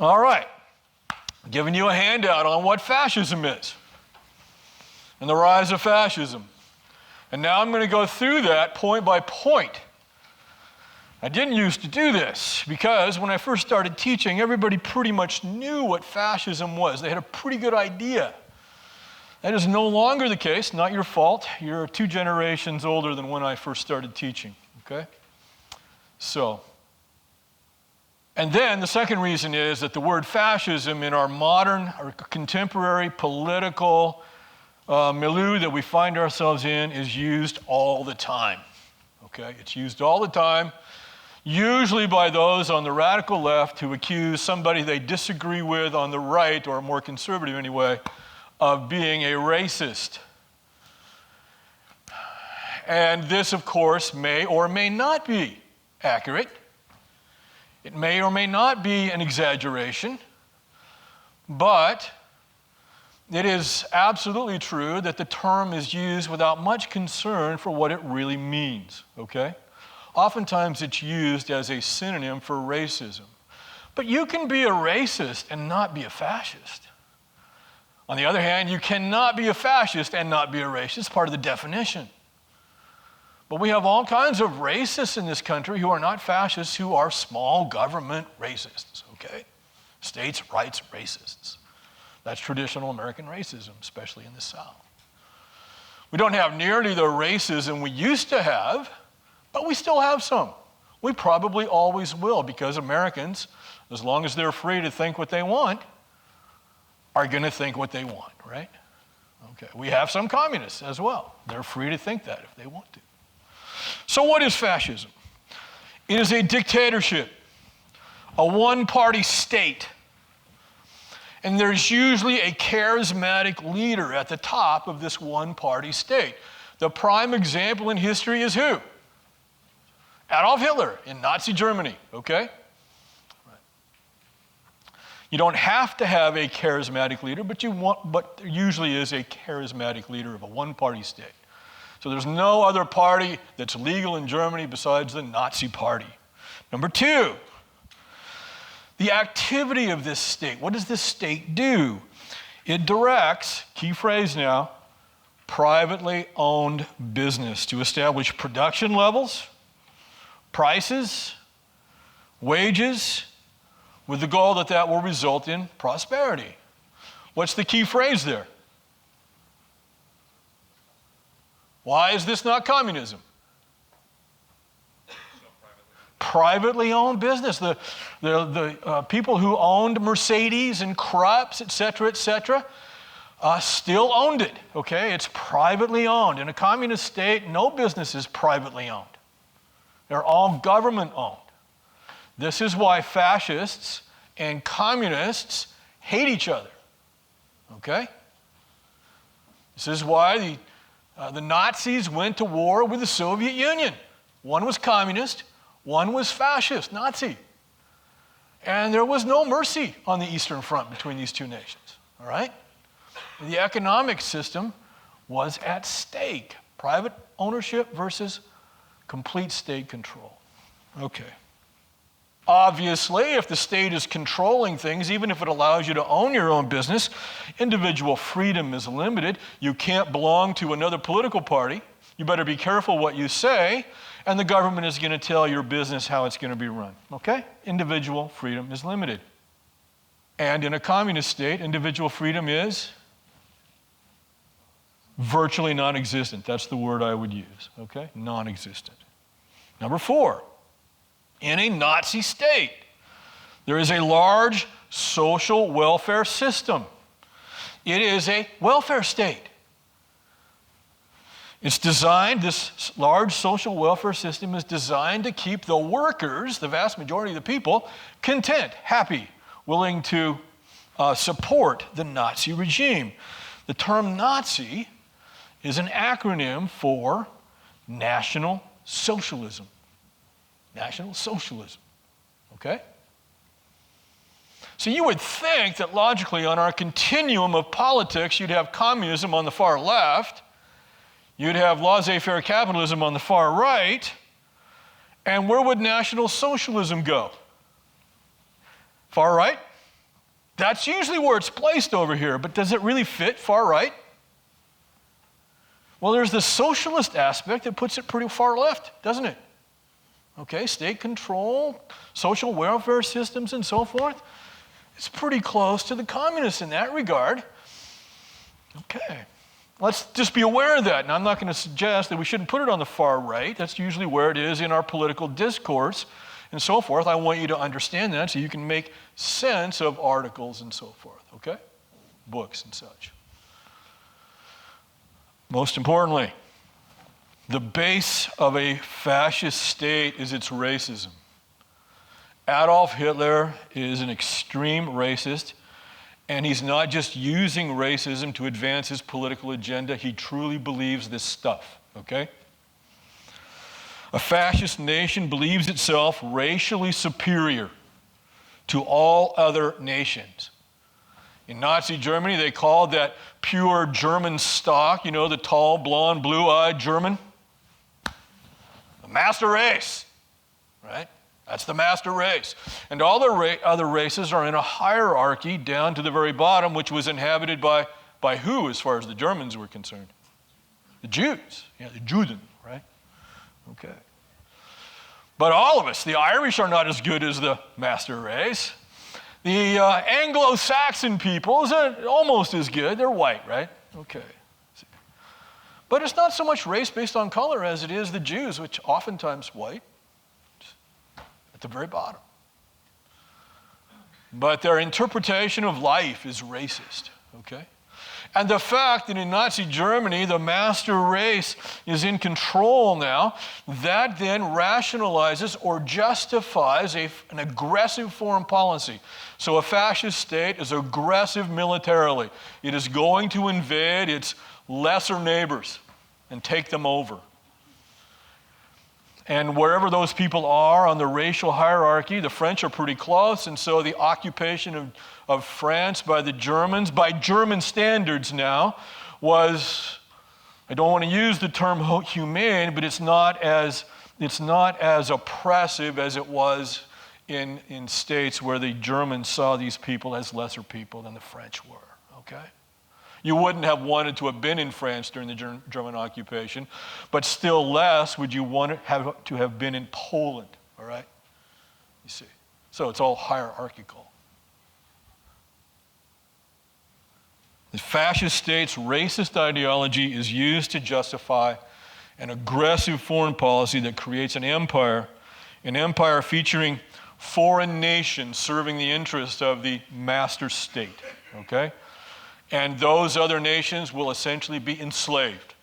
All right, giving you a handout on what fascism is and the rise of fascism. And now I'm going to go through that point by point. I didn't used to do this because when I first started teaching, everybody pretty much knew what fascism was. They had a pretty good idea. That is no longer the case, not your fault. You're 2 generations older than when I first started teaching, okay? So, and then the second reason is that the word fascism in our modern or contemporary political milieu that we find ourselves in is used all the time, okay? It's used all the time, usually by those on the radical left who accuse somebody they disagree with on the right, or more conservative anyway, of being a racist. And this, of course, may or may not be accurate. It may or may not be an exaggeration, but it is absolutely true that the term is used without much concern for what it really means, okay? Oftentimes it's used as a synonym for racism. But you can be a racist and not be a fascist. On the other hand, you cannot be a fascist and not be a racist. It's part of the definition. But we have all kinds of racists in this country who are not fascists, who are small government racists, okay? States' rights racists. That's traditional American racism, especially in the South. We don't have nearly the racism we used to have, but we still have some. We probably always will, because Americans, as long as they're free to think what they want, are going to think what they want, right? Okay, we have some communists as well. They're free to think that if they want to. So what is fascism? It is a dictatorship, a one-party state. And there's usually a charismatic leader at the top of this one-party state. The prime example in history is who? Adolf Hitler in Nazi Germany, okay? You don't have to have a charismatic leader, but there usually is a charismatic leader of a one-party state. So there's no other party that's legal in Germany besides the Nazi Party. Number 2, the activity of this state. What does this state do? It directs, key phrase now, privately owned business to establish production levels, prices, wages, with the goal that that will result in prosperity. What's the key phrase there? Why is this not communism? Privately owned business. The people who owned Mercedes and Krups, et cetera, still owned it, okay? It's privately owned. In a communist state, no business is privately owned. They're all government owned. This is why fascists and communists hate each other, okay? This is why the Nazis went to war with the Soviet Union. One was communist, one was fascist, Nazi. And there was no mercy on the Eastern Front between these two nations, all right? The economic system was at stake. Private ownership versus complete state control. Okay. Obviously, if the state is controlling things, even if it allows you to own your own business, individual freedom is limited. You can't belong to another political party. You better be careful what you say, and the government is going to tell your business how it's going to be run. Okay? Individual freedom is limited. And in a communist state, individual freedom is virtually non-existent. That's the word I would use. Okay? Non-existent. Number 4. In a Nazi state, there is a large social welfare system. It is a welfare state. It's designed, this large social welfare system is designed to keep the workers, the vast majority of the people, content, happy, willing to support the Nazi regime. The term Nazi is an acronym for National Socialism. National Socialism, okay? So you would think that logically on our continuum of politics, you'd have communism on the far left, you'd have laissez-faire capitalism on the far right, and where would National Socialism go? Far right? That's usually where it's placed over here, but does it really fit far right? Well, there's the socialist aspect that puts it pretty far left, doesn't it? Okay, state control, social welfare systems, and so forth. It's pretty close to the communists in that regard. Okay, let's just be aware of that. And I'm not going to suggest that we shouldn't put it on the far right. That's usually where it is in our political discourse and so forth. I want you to understand that so you can make sense of articles and so forth, okay? Books and such. Most importantly, the base of a fascist state is its racism. Adolf Hitler is an extreme racist, and he's not just using racism to advance his political agenda. He truly believes this stuff, okay? A fascist nation believes itself racially superior to all other nations. In Nazi Germany, they called that pure German stock, you know, the tall, blonde, blue-eyed German, the master race, right? That's the master race. And all the other races are in a hierarchy down to the very bottom, which was inhabited by who as far as the Germans were concerned? The Jews, the Juden, right? Okay. But all of us, the Irish are not as good as the master race. The Anglo-Saxon peoples are almost as good. They're white, right? Okay. But it's not so much race based on color as it is the Jews, which oftentimes white, at the very bottom. But their interpretation of life is racist, okay? And the fact that in Nazi Germany, the master race is in control now, that then rationalizes or justifies an aggressive foreign policy. So a fascist state is aggressive militarily. It is going to invade its lesser neighbors and take them over. And wherever those people are on the racial hierarchy, the French are pretty close, and so the occupation of France by the Germans, by German standards now, was, I don't want to use the term humane, but it's not as oppressive as it was in states where the Germans saw these people as lesser people than the French were, okay? You wouldn't have wanted to have been in France during the German occupation, but still less would you want to have been in Poland, all right? You see. So it's all hierarchical. The fascist state's racist ideology is used to justify an aggressive foreign policy that creates an empire featuring foreign nations serving the interests of the master state, okay? And those other nations will essentially be enslaved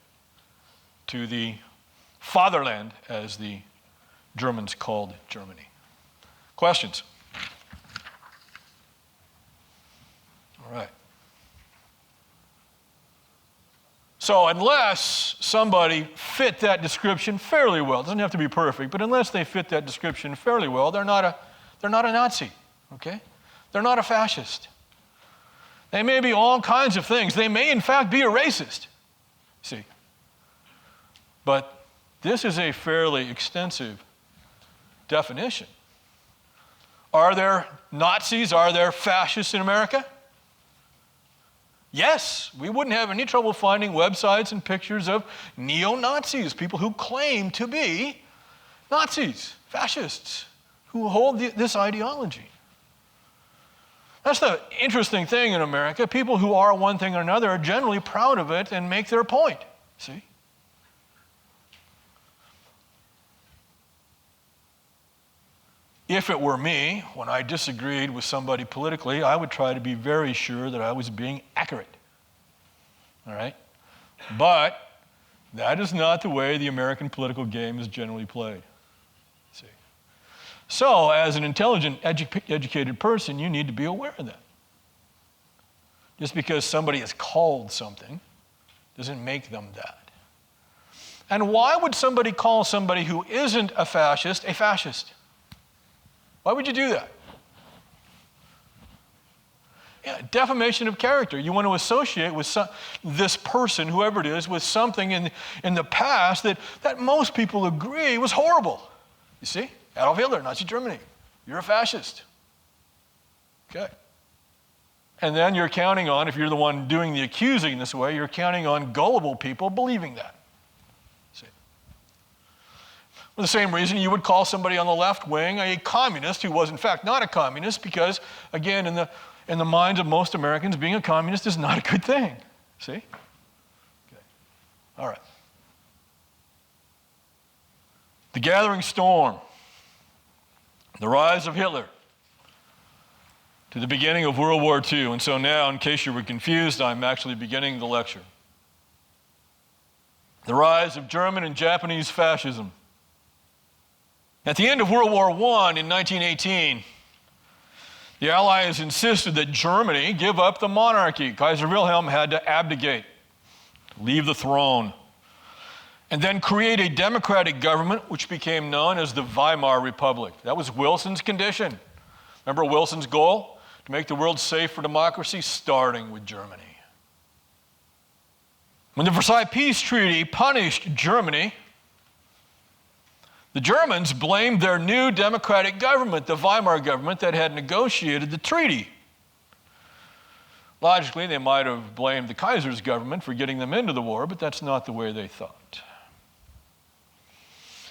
to the fatherland, as the Germans called Germany. Questions? All right. So unless somebody fit that description fairly well, it doesn't have to be perfect, but unless they fit that description fairly well, they're not a Nazi, okay? They're not a fascist. They may be all kinds of things. They may, in fact, be a racist, see. But this is a fairly extensive definition. Are there Nazis? Are there fascists in America? Yes, we wouldn't have any trouble finding websites and pictures of neo-Nazis, people who claim to be Nazis, fascists, who hold this ideology. That's the interesting thing in America. People who are one thing or another are generally proud of it and make their point, see? If it were me, when I disagreed with somebody politically, I would try to be very sure that I was being accurate, all right? But that is not the way the American political game is generally played. So, as an intelligent, educated person, you need to be aware of that. Just because somebody is called something doesn't make them that. And why would somebody call somebody who isn't a fascist? Why would you do that? Yeah, defamation of character. You want to associate with this person, whoever it is, with something in the past that most people agree was horrible. You see? Adolf Hitler, Nazi Germany. You're a fascist. Okay. And then you're counting on, if you're the one doing the accusing this way, you're counting on gullible people believing that. See? For the same reason you would call somebody on the left wing a communist who was in fact not a communist, because, again, in the minds of most Americans, being a communist is not a good thing. See? Okay. All right. The gathering storm, the rise of Hitler, to the beginning of World War II. And so now, in case you were confused, I'm actually beginning the lecture. The rise of German and Japanese fascism. At the end of World War I in 1918, the Allies insisted that Germany give up the monarchy. Kaiser Wilhelm had to abdicate, leave the throne, and then create a democratic government which became known as the Weimar Republic. That was Wilson's condition. Remember Wilson's goal? To make the world safe for democracy, starting with Germany. When the Versailles Peace Treaty punished Germany, the Germans blamed their new democratic government, the Weimar government that had negotiated the treaty. Logically, they might have blamed the Kaiser's government for getting them into the war, but that's not the way they thought.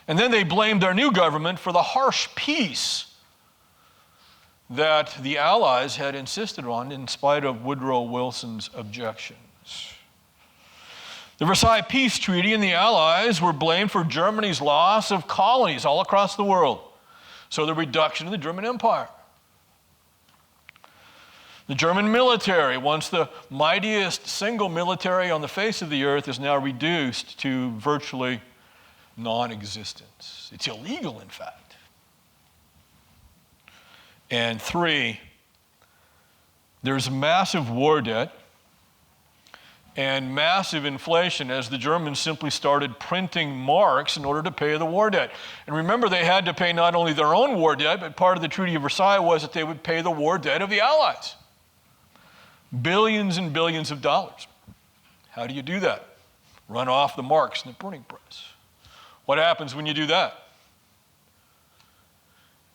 And then they blamed their new government for the harsh peace that the Allies had insisted on in spite of Woodrow Wilson's objections. The Versailles Peace Treaty and the Allies were blamed for Germany's loss of colonies all across the world, so the reduction of the German Empire. The German military, once the mightiest single military on the face of the earth, is now reduced to virtually non-existence. It's illegal, in fact. And 3, there's massive war debt and massive inflation as the Germans simply started printing marks in order to pay the war debt. And remember, they had to pay not only their own war debt, but part of the Treaty of Versailles was that they would pay the war debt of the Allies. Billions and billions of dollars. How do you do that? Run off the marks in the printing press. What happens when you do that?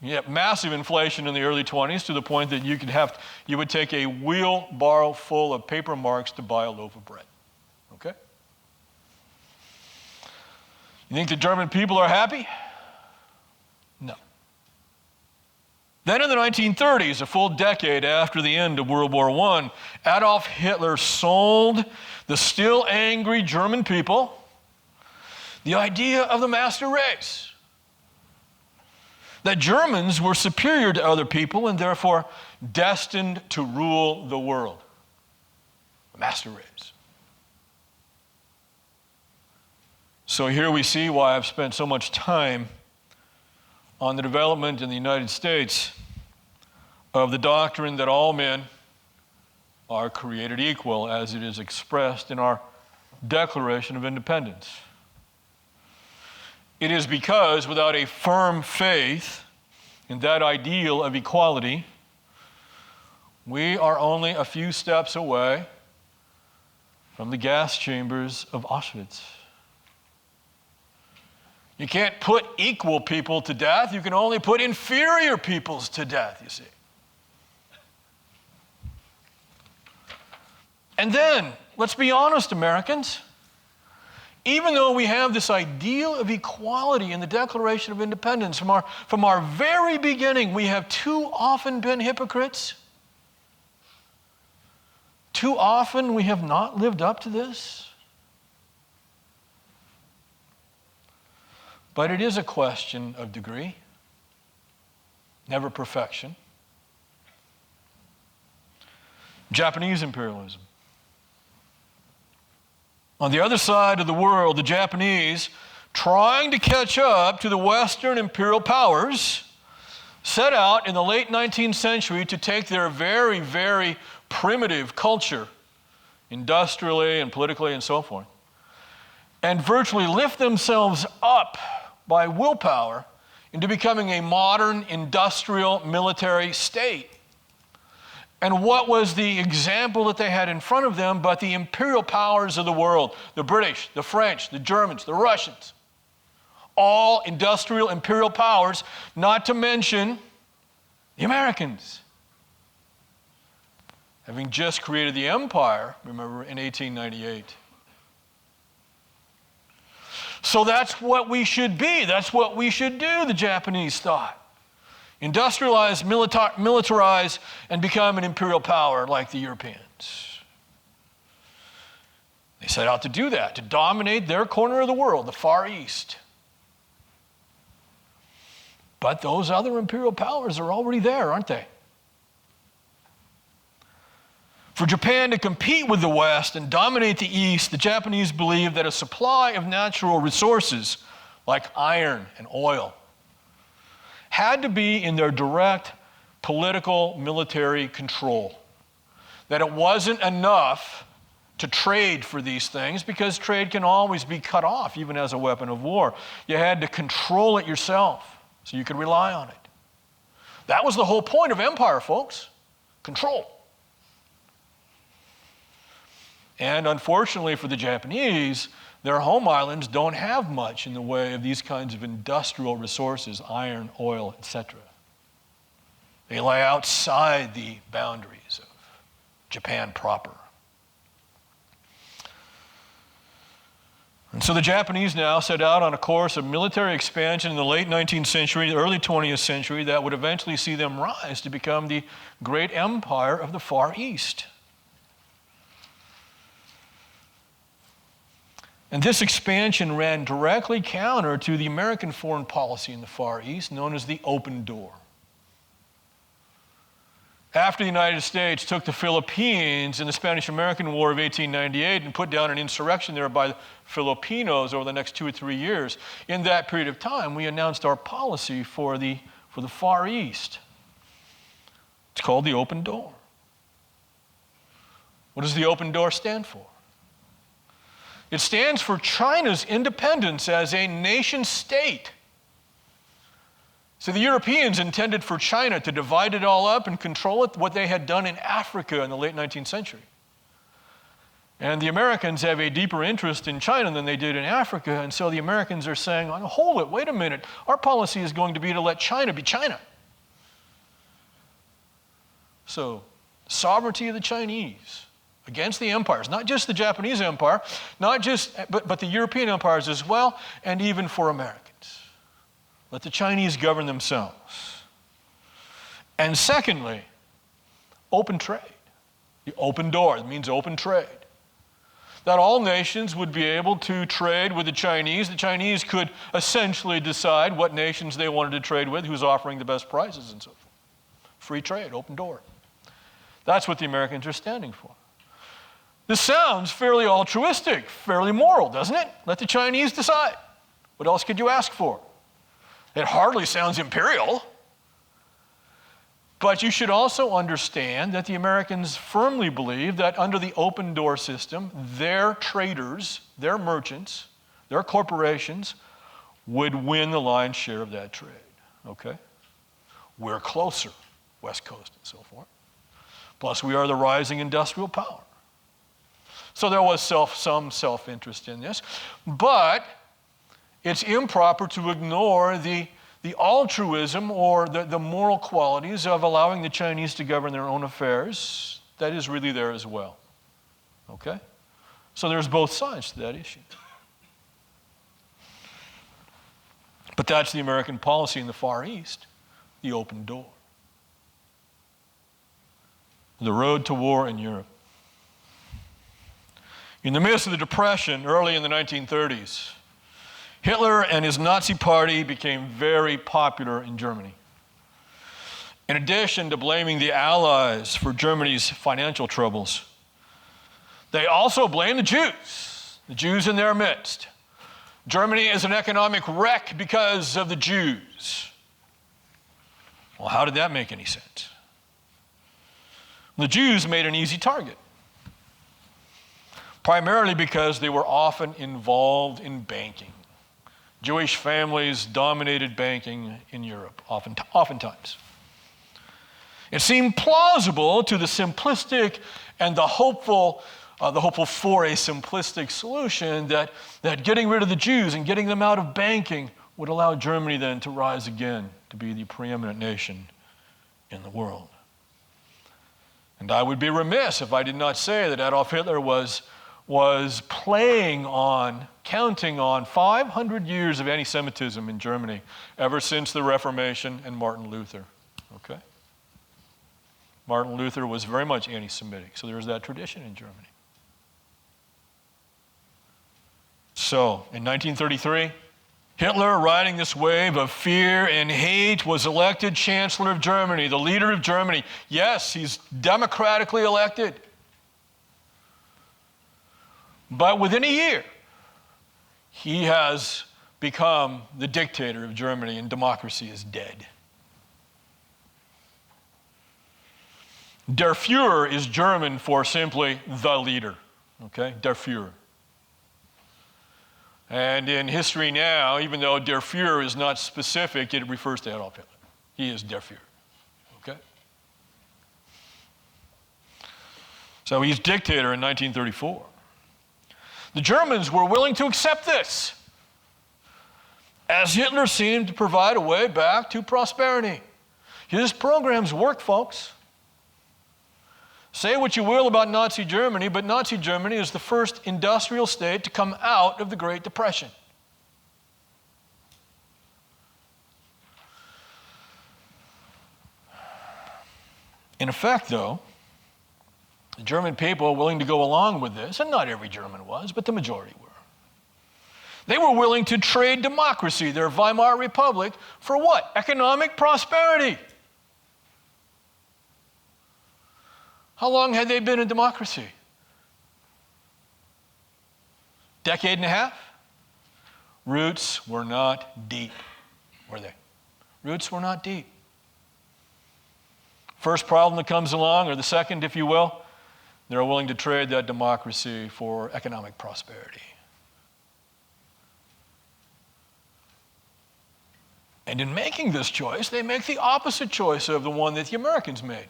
You have massive inflation in the early 20s to the point that you would take a wheelbarrow full of paper marks to buy a loaf of bread. Okay? You think the German people are happy? No. Then in the 1930s, a full decade after the end of World War I, Adolf Hitler sold the still angry German people the idea of the master race. That Germans were superior to other people and therefore destined to rule the world. The master race. So here we see why I've spent so much time on the development in the United States of the doctrine that all men are created equal as it is expressed in our Declaration of Independence. It is because without a firm faith in that ideal of equality, we are only a few steps away from the gas chambers of Auschwitz. You can't put equal people to death. You can only put inferior peoples to death, you see. And then, let's be honest, Americans. Even though we have this ideal of equality in the Declaration of Independence, from our very beginning, we have too often been hypocrites. Too often we have not lived up to this. But it is a question of degree, never perfection. Japanese imperialism. On the other side of the world, the Japanese, trying to catch up to the Western imperial powers, set out in the late 19th century to take their very, very primitive culture, industrially and politically and so forth, and virtually lift themselves up by willpower into becoming a modern industrial military state. And what was the example that they had in front of them but the imperial powers of the world? The British, the French, the Germans, the Russians. All industrial imperial powers, not to mention the Americans. having just created the empire, remember, in 1898. So that's what we should be. That's what we should do, the Japanese thought. Industrialize, militarize, and become an imperial power like the Europeans. They set out to do that, to dominate their corner of the world, the Far East. But those other imperial powers are already there, aren't they? For Japan to compete with the West and dominate the East, the Japanese believed that a supply of natural resources like iron and oil had to be in their direct political military control. That it wasn't enough to trade for these things, because trade can always be cut off, even as a weapon of war. You had to control it yourself so you could rely on it. That was the whole point of empire, folks. Control. And unfortunately for the Japanese, their home islands don't have much in the way of these kinds of industrial resources, iron, oil, etc. They lie outside the boundaries of Japan proper. And so the Japanese now set out on a course of military expansion in the late 19th century, the early 20th century, that would eventually see them rise to become the great empire of the Far East. And this expansion ran directly counter to the American foreign policy in the Far East, known as the open door. After the United States took the Philippines in the Spanish-American War of 1898 and put down an insurrection there by the Filipinos over the next 2 or 3 years, in that period of time, we announced our policy for the Far East. It's called the open door. What does the open door stand for? It stands for China's independence as a nation state. So the Europeans intended for China to divide it all up and control it, what they had done in Africa in the late 19th century. And the Americans have a deeper interest in China than they did in Africa, and so the Americans are saying, oh, hold it, wait a minute, our policy is going to be to let China be China. So, sovereignty of the Chinese against the empires, not just the Japanese empire, but the European empires as well, and even for Americans. Let the Chinese govern themselves. And secondly, open trade. The open door, it means open trade. That all nations would be able to trade with the Chinese. The Chinese could essentially decide what nations they wanted to trade with, who's offering the best prices and so forth. Free trade, open door. That's what the Americans are standing for. This sounds fairly altruistic, fairly moral, doesn't it? Let the Chinese decide. What else could you ask for? It hardly sounds imperial. But you should also understand that the Americans firmly believe that under the open door system, their traders, their merchants, their corporations would win the lion's share of that trade. Okay? We're closer, West Coast and so forth. Plus, we are the rising industrial power. So there was some self-interest in this. But it's improper to ignore the altruism or the moral qualities of allowing the Chinese to govern their own affairs. That is really there as well. Okay? So there's both sides to that issue. But that's the American policy in the Far East, the open door. The road to war in Europe. In the midst of the Depression, early in the 1930s, Hitler and his Nazi party became very popular in Germany. In addition to blaming the Allies for Germany's financial troubles, they also blamed the Jews in their midst. Germany is an economic wreck because of the Jews. Well, how did that make any sense? The Jews made an easy target, primarily because they were often involved in banking. Jewish families dominated banking in Europe, oftentimes. It seemed plausible to the simplistic and the hopeful for a simplistic solution that getting rid of the Jews and getting them out of banking would allow Germany then to rise again to be the preeminent nation in the world. And I would be remiss if I did not say that Adolf Hitler was counting on 500 years of anti-Semitism in Germany ever since the Reformation and Martin Luther. Okay? Martin Luther was very much anti-Semitic, so there's that tradition in Germany. So, in 1933, Hitler, riding this wave of fear and hate, was elected Chancellor of Germany, the leader of Germany. Yes, he's democratically elected. But within a year, he has become the dictator of Germany, and democracy is dead. Der Führer is German for simply the leader, okay? Der Führer. And in history now, even though Der Führer is not specific, it refers to Adolf Hitler. He is Der Führer, okay? So he's dictator in 1934. The Germans were willing to accept this, as Hitler seemed to provide a way back to prosperity. His programs worked, folks. Say what you will about Nazi Germany, but Nazi Germany is the first industrial state to come out of the Great Depression. In effect, though, the German people were willing to go along with this, and not every German was, but the majority were. They were willing to trade democracy, their Weimar Republic, for what? Economic prosperity. How long had they been in democracy? Decade and a half? Roots were not deep, were they? Roots were not deep. First problem that comes along, or the second, if you will, they're willing to trade that democracy for economic prosperity. And in making this choice, they make the opposite choice of the one that the Americans made.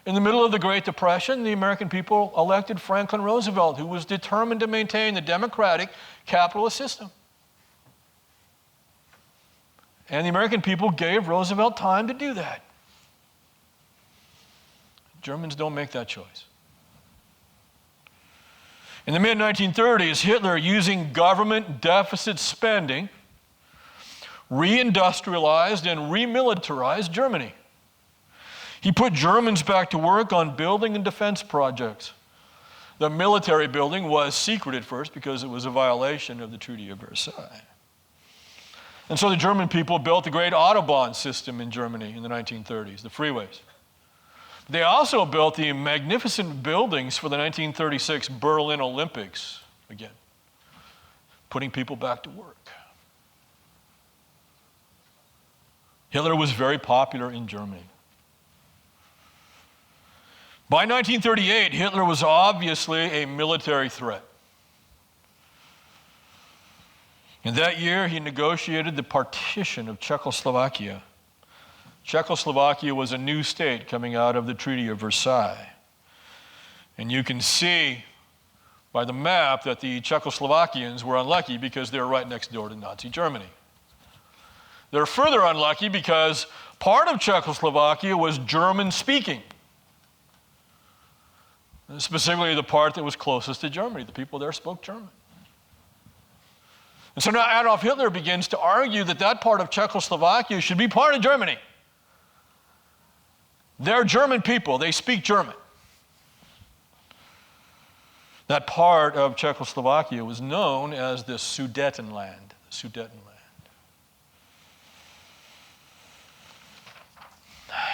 In the middle of the Great Depression, the American people elected Franklin Roosevelt, who was determined to maintain the democratic capitalist system. And the American people gave Roosevelt time to do that. Germans don't make that choice. In the mid-1930s, Hitler, using government deficit spending, reindustrialized and remilitarized Germany. He put Germans back to work on building and defense projects. The military building was secret at first because it was a violation of the Treaty of Versailles. And so the German people built the great Autobahn system in Germany in the 1930s, the freeways. They also built the magnificent buildings for the 1936 Berlin Olympics, again, putting people back to work. Hitler was very popular in Germany. By 1938, Hitler was obviously a military threat. In that year, he negotiated the partition of Czechoslovakia. Czechoslovakia was a new state coming out of the Treaty of Versailles. And you can see by the map that the Czechoslovakians were unlucky because they were right next door to Nazi Germany. They're further unlucky because part of Czechoslovakia was German-speaking. Specifically the part that was closest to Germany. The people there spoke German. And so now Adolf Hitler begins to argue that that part of Czechoslovakia should be part of Germany. They're German people. They speak German. That part of Czechoslovakia was known as the Sudetenland.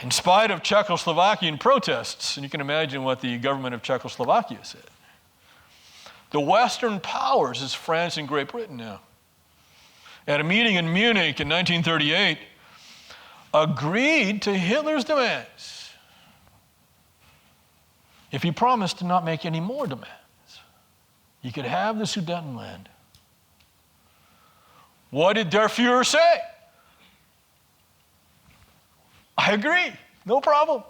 In spite of Czechoslovakian protests, and you can imagine what the government of Czechoslovakia said, the Western powers, as France and Great Britain now, at a meeting in Munich in 1938, agreed to Hitler's demands if he promised to not make any more demands. He could have the Sudetenland. What did Der Führer say? I agree, no problem.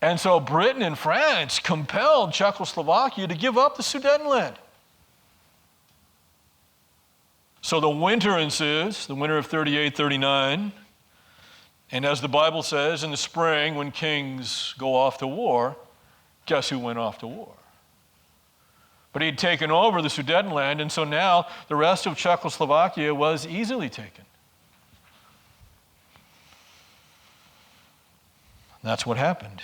And so Britain and France compelled Czechoslovakia to give up the Sudetenland. So the winter ensues, the winter of 38-39. And as the Bible says, in the spring when kings go off to war, guess who went off to war? But he'd taken over the Sudetenland, and so now the rest of Czechoslovakia was easily taken. That's what happened.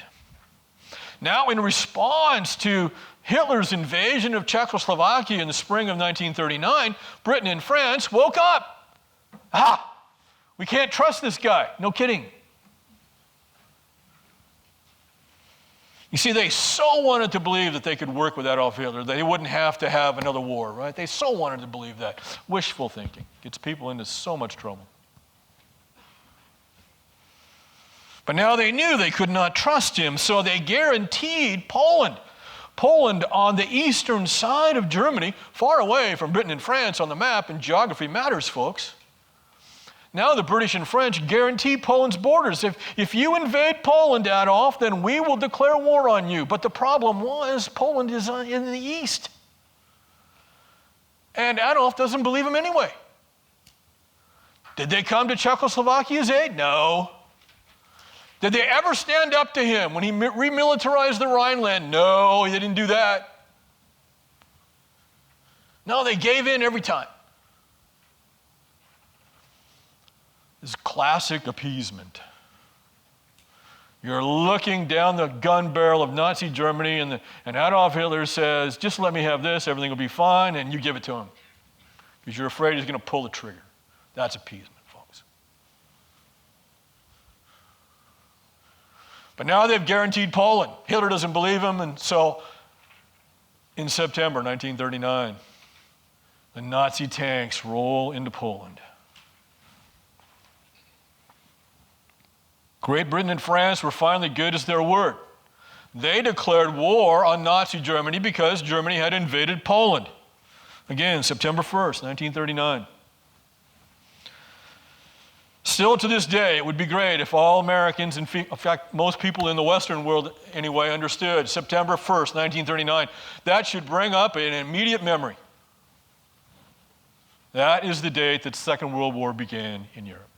Now, in response to Hitler's invasion of Czechoslovakia in the spring of 1939, Britain and France woke up. We can't trust this guy. No kidding. You see, they so wanted to believe that they could work with Adolf Hitler, that they wouldn't have to have another war, right? They so wanted to believe that. Wishful thinking gets people into so much trouble. But now they knew they could not trust him, so they guaranteed Poland. Poland on the eastern side of Germany, far away from Britain and France on the map, and geography matters, folks. Now the British and French guarantee Poland's borders. If you invade Poland, Adolf, then we will declare war on you. But the problem was Poland is in the east. And Adolf doesn't believe him anyway. Did they come to Czechoslovakia's aid? No. Did they ever stand up to him when he remilitarized the Rhineland? No, they didn't do that. No, they gave in every time. This classic appeasement. You're looking down the gun barrel of Nazi Germany, and Adolf Hitler says, just let me have this, everything will be fine, and you give it to him. Because you're afraid he's going to pull the trigger. That's appeasement, folks. But now they've guaranteed Poland. Hitler doesn't believe him, and so in September 1939, the Nazi tanks roll into Poland. Great Britain and France were finally good as their word. They declared war on Nazi Germany because Germany had invaded Poland. Again, September 1st, 1939. Still to this day, it would be great if all Americans, in fact, most people in the Western world anyway, understood September 1st, 1939. That should bring up an immediate memory. That is the date that the Second World War began in Europe.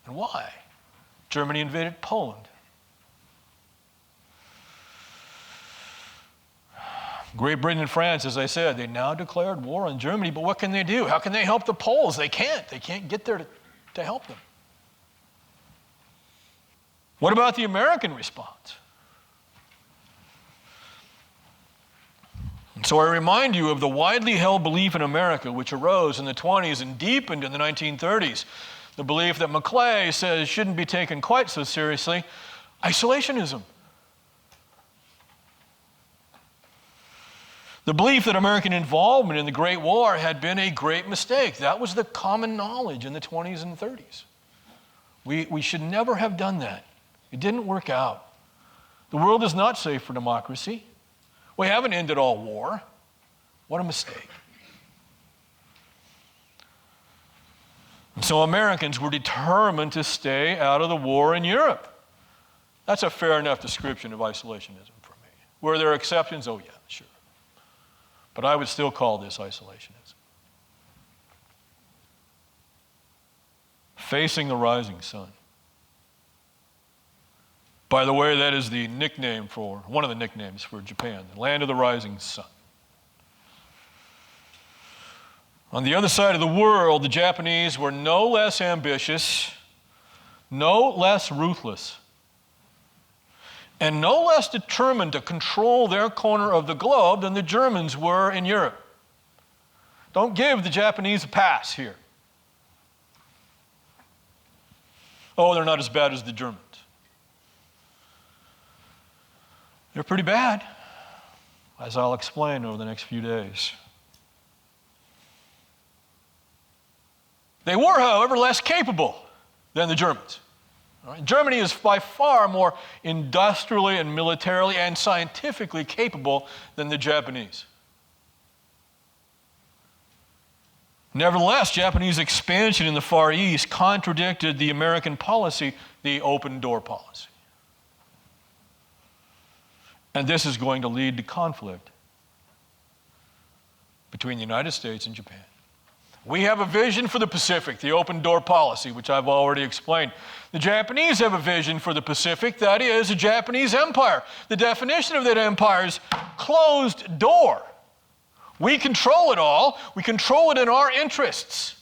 And why? Germany invaded Poland. Great Britain and France, as I said, they now declared war on Germany, but what can they do? How can they help the Poles? They can't. They can't get there to help them. What about the American response? And so I remind you of the widely held belief in America, which arose in the 20s and deepened in the 1930s. The belief that Maclay says shouldn't be taken quite so seriously, isolationism. The belief that American involvement in the Great War had been a great mistake. That was the common knowledge in the 20s and 30s. We should never have done that. It didn't work out. The world is not safe for democracy. We haven't ended all war. What a mistake. And so Americans were determined to stay out of the war in Europe. That's a fair enough description of isolationism for me. Were there exceptions? Oh yeah, sure. But I would still call this isolationism. Facing the rising sun. By the way, that is the nickname for, one of the nicknames for Japan, the land of the rising sun. On the other side of the world, the Japanese were no less ambitious, no less ruthless, and no less determined to control their corner of the globe than the Germans were in Europe. Don't give the Japanese a pass here. Oh, they're not as bad as the Germans. They're pretty bad, as I'll explain over the next few days. They were, however, less capable than the Germans. All right? Germany is by far more industrially and militarily and scientifically capable than the Japanese. Nevertheless, Japanese expansion in the Far East contradicted the American policy, the open door policy. And this is going to lead to conflict between the United States and Japan. We have a vision for the Pacific, the open door policy, which I've already explained. The Japanese have a vision for the Pacific, that is, a Japanese empire. The definition of that empire is closed door. We control it all. We control it in our interests.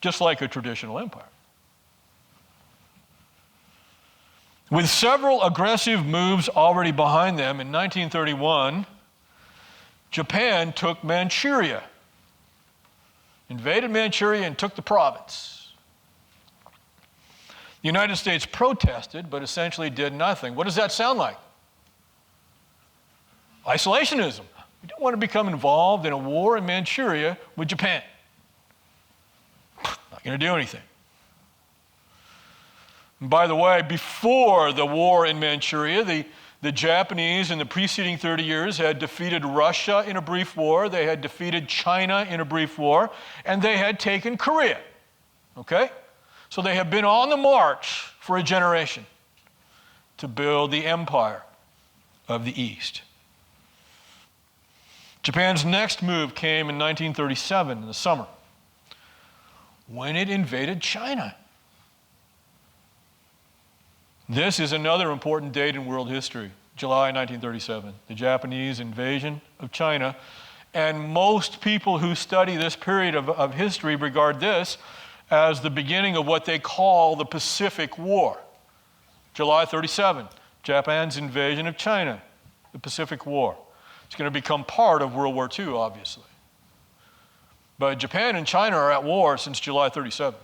Just like a traditional empire. With several aggressive moves already behind them, in 1931, Japan took Manchuria, invaded Manchuria and took the province. The United States protested, but essentially did nothing. What does that sound like? Isolationism. We don't want to become involved in a war in Manchuria with Japan. Not going to do anything. And by the way, before the war in Manchuria, the Japanese in the preceding 30 years had defeated Russia in a brief war, they had defeated China in a brief war, and they had taken Korea. Okay? So they have been on the march for a generation to build the empire of the East. Japan's next move came in 1937 in the summer, when it invaded China. This is another important date in world history, July 1937, the Japanese invasion of China. And most people who study this period of history regard this as the beginning of what they call the Pacific War. July 37, Japan's invasion of China, the Pacific War. It's going to become part of World War II, obviously. But Japan and China are at war since July 37.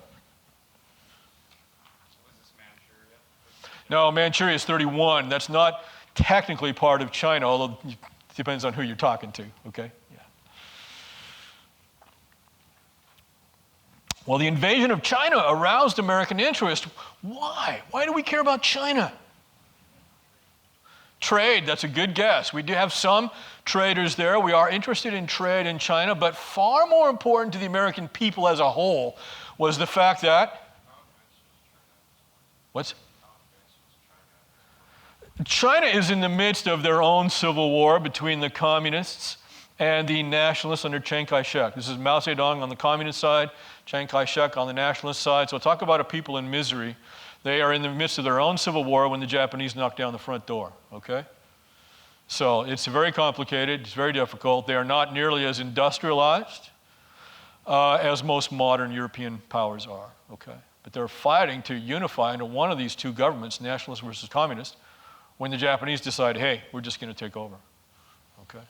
No, Manchuria is 31. That's not technically part of China, although it depends on who you're talking to, okay? Yeah. Well, the invasion of China aroused American interest. Why? Why do we care about China? Trade, that's a good guess. We do have some traders there. We are interested in trade in China, but far more important to the American people as a whole was the fact that... What's... China is in the midst of their own civil war between the communists and the nationalists under Chiang Kai-shek. This is Mao Zedong on the communist side, Chiang Kai-shek on the nationalist side. So talk about a people in misery. They are in the midst of their own civil war when the Japanese knock down the front door, okay? So it's very complicated, it's very difficult. They are not nearly as industrialized as most modern European powers are, okay? But they're fighting to unify into one of these two governments, nationalist versus communist, when the Japanese decide, hey, we're just going to take over. Okay?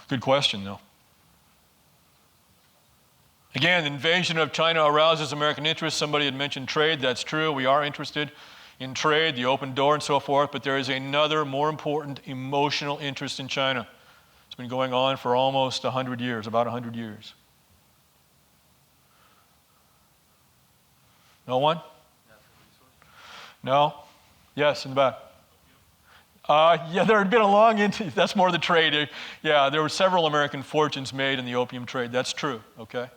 Good question, though. Again, the invasion of China arouses American interest. Somebody had mentioned trade. That's true. We are interested in trade, the open door, and so forth. But there is another more important emotional interest in China. It's been going on for almost 100 years, about 100 years. No one? No? Yes, in the back. Yeah, there had been a long, that's more the trade. Yeah, there were several American fortunes made in the opium trade. That's true, okay?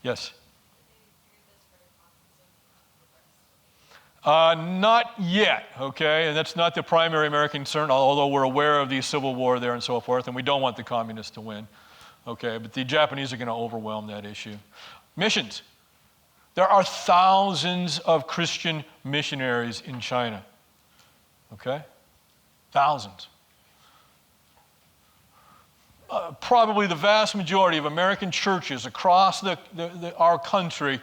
Yes? Not yet, okay? And that's not the primary American concern, although we're aware of the civil war there and so forth, and we don't want the communists to win, okay? But the Japanese are going to overwhelm that issue. Missions. There are thousands of Christian missionaries in China, okay? Thousands. Probably the vast majority of American churches across our country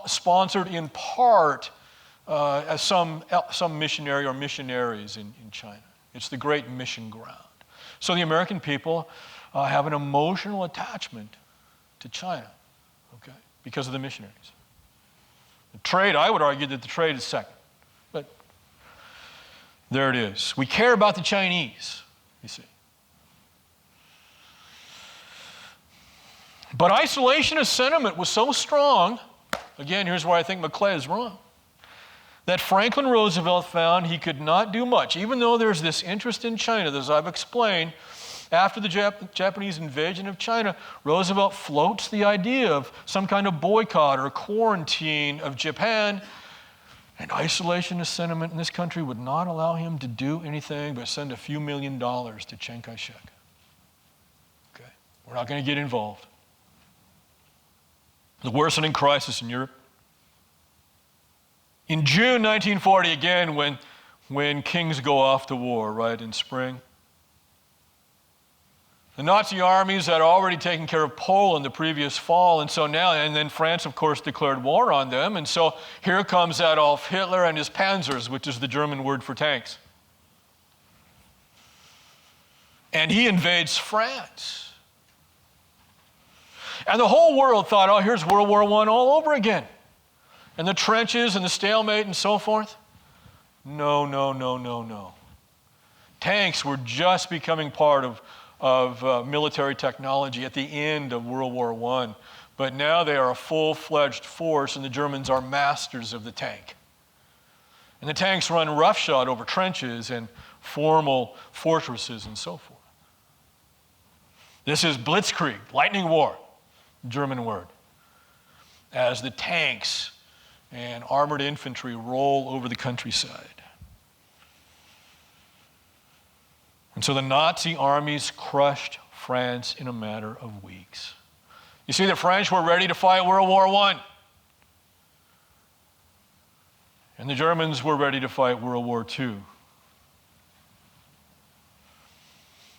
sponsored in part as some missionary or missionaries in China. It's the great mission ground. So the American people have an emotional attachment to China, okay? Because of the missionaries. The trade, I would argue that the trade is second. But there it is. We care about the Chinese, you see. But isolationist sentiment was so strong, again, here's where I think Maclay is wrong, that Franklin Roosevelt found he could not do much. Even though there's this interest in China, as I've explained, after the Japanese invasion of China, Roosevelt floats the idea of some kind of boycott or quarantine of Japan And isolationist sentiment in this country would not allow him to do anything but send a few $1 million to Chiang Kai-shek. Okay? We're not going to get involved. The worsening crisis in Europe. In June 1940, again, when kings go off to war, right, in spring, the Nazi armies had already taken care of Poland the previous fall, and so now, and then France, of course, declared war on them, and so here comes Adolf Hitler and his panzers, which is the German word for tanks. And he invades France. And the whole world thought, oh, here's World War I all over again. And the trenches and the stalemate and so forth. No, no, no, no, no. Tanks were just becoming part of military technology at the end of World War I. But now they are a full-fledged force, and the Germans are masters of the tank. And the tanks run roughshod over trenches and formal fortresses and so forth. This is blitzkrieg, lightning war, German word, as the tanks and armored infantry roll over the countryside. And so the Nazi armies crushed France in a matter of weeks. You see, the French were ready to fight World War I. And the Germans were ready to fight World War II.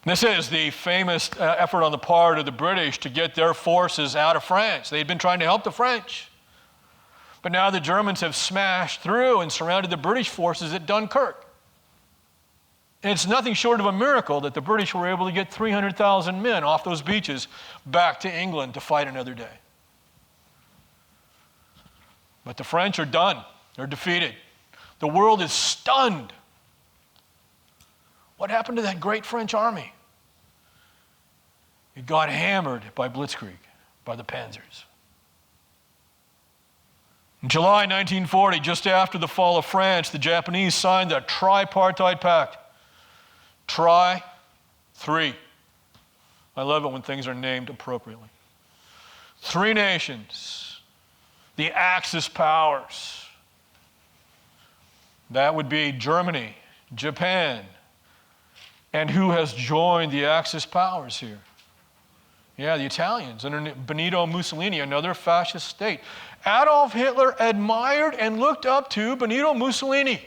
This is the famous effort on the part of the British to get their forces out of France. They'd been trying to help the French. But now the Germans have smashed through and surrounded the British forces at Dunkirk. And it's nothing short of a miracle that the British were able to get 300,000 men off those beaches back to England to fight another day. But the French are done. They're defeated. The world is stunned. What happened to that great French army? It got hammered by blitzkrieg, by the panzers. In July 1940, just after the fall of France, the Japanese signed the Tripartite Pact. Three. I love it when things are named appropriately. 3 nations, the Axis powers. That would be Germany, Japan, and who has joined the Axis powers here? Yeah, the Italians, under Benito Mussolini, another fascist state. Adolf Hitler admired and looked up to Benito Mussolini.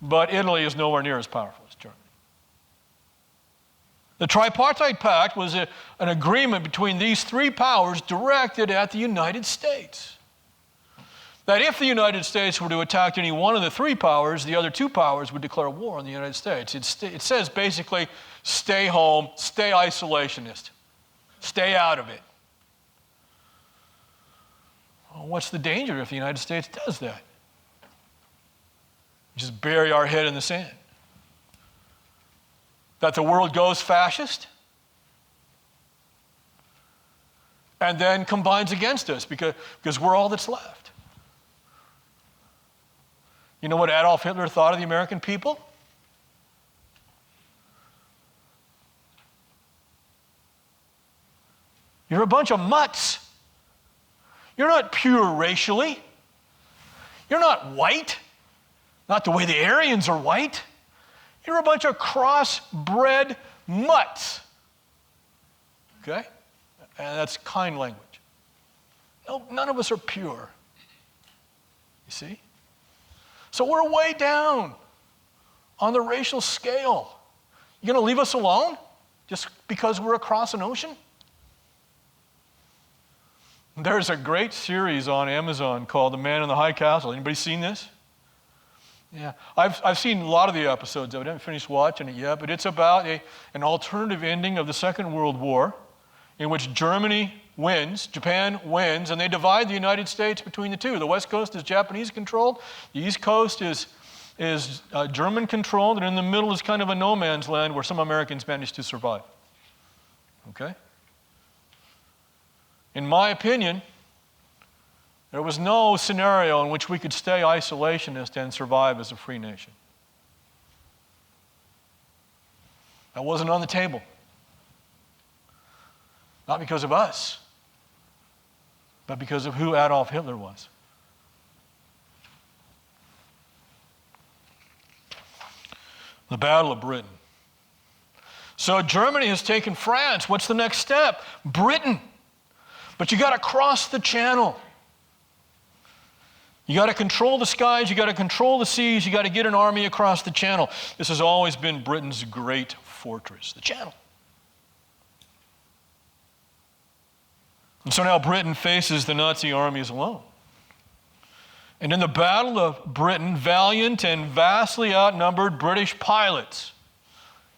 But Italy is nowhere near as powerful as Germany. The Tripartite Pact was an agreement between these 3 powers directed at the United States. That if the United States were to attack any one of the 3 powers, the other 2 powers would declare war on the United States. It says basically, stay home, stay isolationist, stay out of it. Well, what's the danger if the United States does that? Just bury our head in the sand. That the world goes fascist and then combines against us because we're all that's left. You know what Adolf Hitler thought of the American people? You're a bunch of mutts. You're not pure racially. You're not white. Not the way the Aryans are white. You're a bunch of cross-bred mutts. Okay? And that's kind language. No, none of us are pure. You see? So we're way down on the racial scale. You going to leave us alone just because we're across an ocean? There's a great series on Amazon called The Man in the High Castle. Anybody seen this? Yeah, I've seen a lot of the episodes of it. I haven't finished watching it yet, but it's about an alternative ending of the Second World War in which Germany wins, Japan wins, and they divide the United States between the two. The West Coast is Japanese-controlled. The East Coast is German-controlled, and in the middle is kind of a no man's land where some Americans managed to survive. Okay? In my opinion, there was no scenario in which we could stay isolationist and survive as a free nation. That wasn't on the table. Not because of us, but because of who Adolf Hitler was. The Battle of Britain. So Germany has taken France. What's the next step? Britain. But you got to cross the channel. You got to control the skies, you got to control the seas, you got to get an army across the channel. This has always been Britain's great fortress, the channel. And so now Britain faces the Nazi armies alone. And in the Battle of Britain, valiant and vastly outnumbered British pilots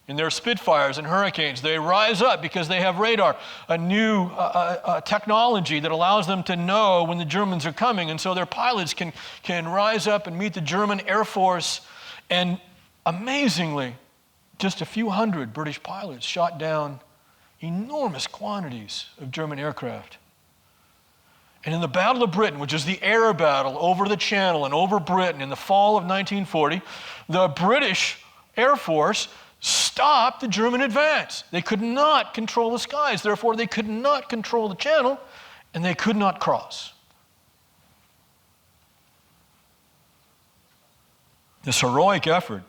in their Spitfires and Hurricanes, they rise up because they have radar, a new technology that allows them to know when the Germans are coming. And so their pilots can rise up and meet the German Air Force. And amazingly, just a few hundred British pilots shot down enormous quantities of German aircraft. And in the Battle of Britain, which is the air battle over the Channel and over Britain in the fall of 1940, the British Air Force stopped the German advance. They could not control the skies. Therefore, they could not control the channel, and they could not cross. This heroic effort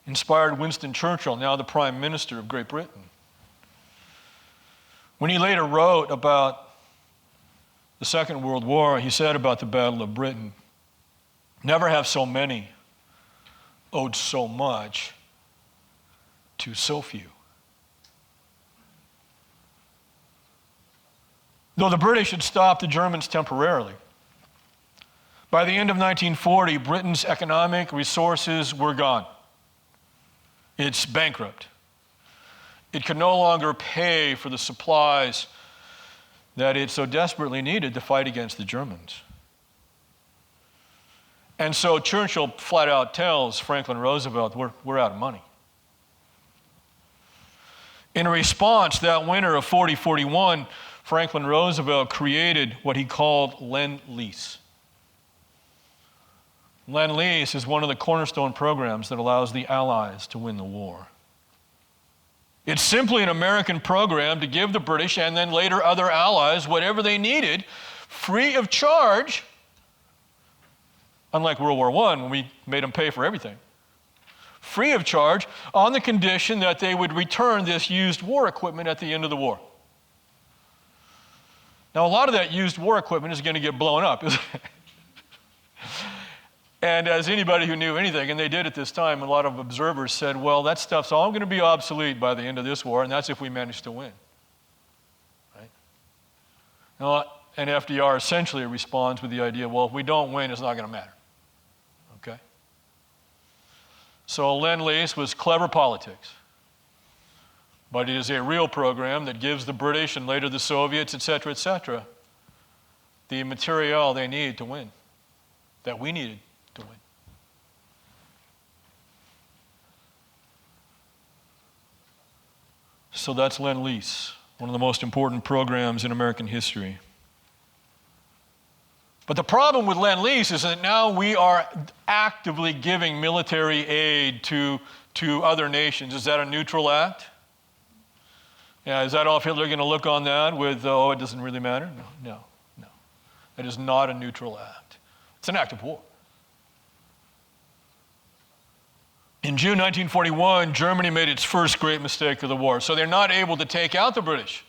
inspired Winston Churchill, now the Prime Minister of Great Britain. When he later wrote about the Second World War, he said about the Battle of Britain, "Never have so many owed so much to so few." Though the British had stopped the Germans temporarily, by the end of 1940, Britain's economic resources were gone. It's bankrupt. It could no longer pay for the supplies that it so desperately needed to fight against the Germans. And so Churchill flat out tells Franklin Roosevelt, we're out of money. In response, that winter of 40-41, Franklin Roosevelt created what he called Lend-Lease. Lend-Lease is one of the cornerstone programs that allows the Allies to win the war. It's simply an American program to give the British and then later other allies whatever they needed, free of charge. Unlike World War I, when we made them pay for everything. Free of charge, on the condition that they would return this used war equipment at the end of the war. Now, a lot of that used war equipment is going to get blown up, isn't it? And as anybody who knew anything, and they did at this time, a lot of observers said, well, that stuff's all going to be obsolete by the end of this war, and that's if we manage to win. Right? Now, and FDR essentially responds with the idea, well, if we don't win, it's not going to matter. Okay? So Lend-Lease was clever politics. But it is a real program that gives the British and later the Soviets, et cetera, the material they need to win, that we needed to win. So that's Lend-Lease, one of the most important programs in American history. But the problem with Lend-Lease is that now we are actively giving military aid to other nations. Is that a neutral act? Yeah, is Adolf Hitler going to look on that with, oh, it doesn't really matter? No. That is not a neutral act. It's an act of war. In June 1941, Germany made its first great mistake of the war. So they're not able to take out the British.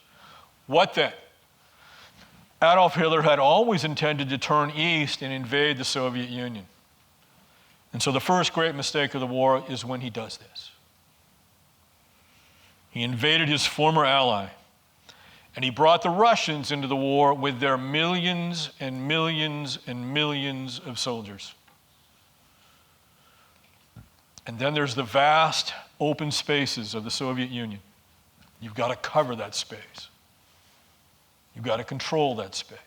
What then? Adolf Hitler had always intended to turn east and invade the Soviet Union. And so the first great mistake of the war is when he does this. He invaded his former ally, and he brought the Russians into the war with their millions and millions and millions of soldiers. And then there's the vast open spaces of the Soviet Union. You've got to cover that space. You've got to control that space.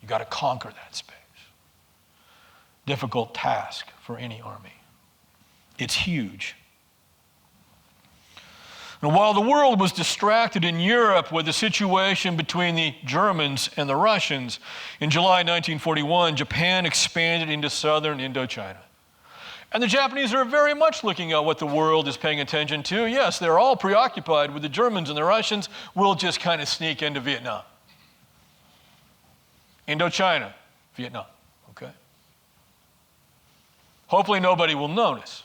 You've got to conquer that space. Difficult task for any army. It's huge. And while the world was distracted in Europe with the situation between the Germans and the Russians, in July 1941, Japan expanded into southern Indochina. And the Japanese are very much looking at what the world is paying attention to. Yes, they're all preoccupied with the Germans and the Russians. We'll just kind of sneak into Vietnam. Indochina, Vietnam, okay? Hopefully nobody will notice.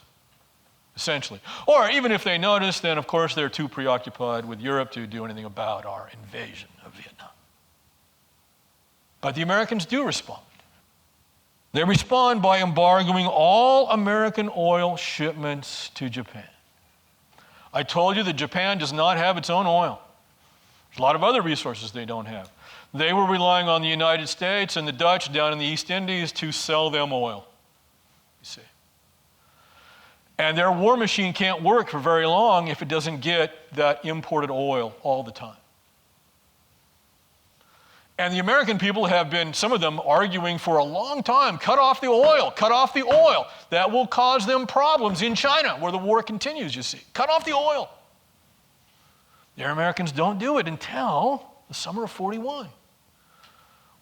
essentially. Or even if they notice, then of course they're too preoccupied with Europe to do anything about our invasion of Vietnam. But the Americans do respond. They respond by embargoing all American oil shipments to Japan. I told you that Japan does not have its own oil. There's a lot of other resources they don't have. They were relying on the United States and the Dutch down in the East Indies to sell them oil, you see. And their war machine can't work for very long if it doesn't get that imported oil all the time. And the American people have been, some of them, arguing for a long time, cut off the oil, cut off the oil. That will cause them problems in China, where the war continues, you see. Cut off the oil. The Americans don't do it until the summer of 41.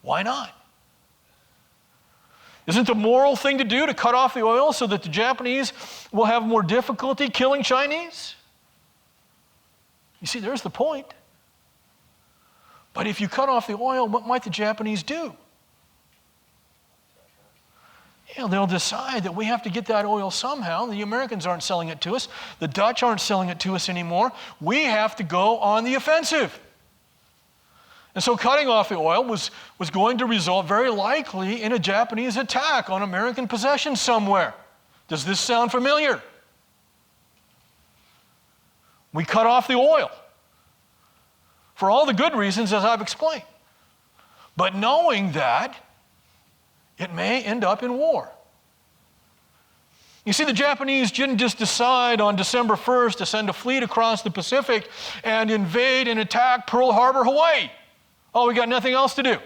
Why not? Isn't the moral thing to do to cut off the oil so that the Japanese will have more difficulty killing Chinese? You see, there's the point. But if you cut off the oil, what might the Japanese do? They'll decide that we have to get that oil somehow. The Americans aren't selling it to us. The Dutch aren't selling it to us anymore. We have to go on the offensive. And so cutting off the oil was going to result very likely in a Japanese attack on American possessions somewhere. Does this sound familiar? We cut off the oil. For all the good reasons, as I've explained. But knowing that it may end up in war. You see, the Japanese didn't just decide on December 1st to send a fleet across the Pacific and invade and attack Pearl Harbor, Hawaii. Oh, we got nothing else to do.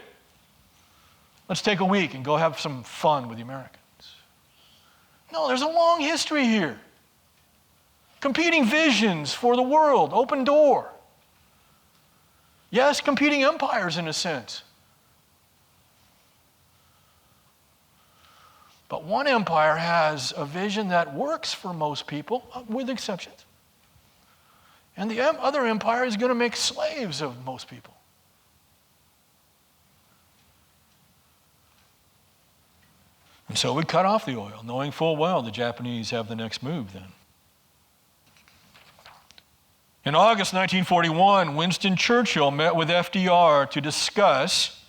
Let's take a week and go have some fun with the Americans. No, there's a long history here. Competing visions for the world, open door. Yes, competing empires in a sense. But one empire has a vision that works for most people, with exceptions. And the other empire is going to make slaves of most people. And so we cut off the oil, knowing full well the Japanese have the next move then. In August 1941, Winston Churchill met with FDR to discuss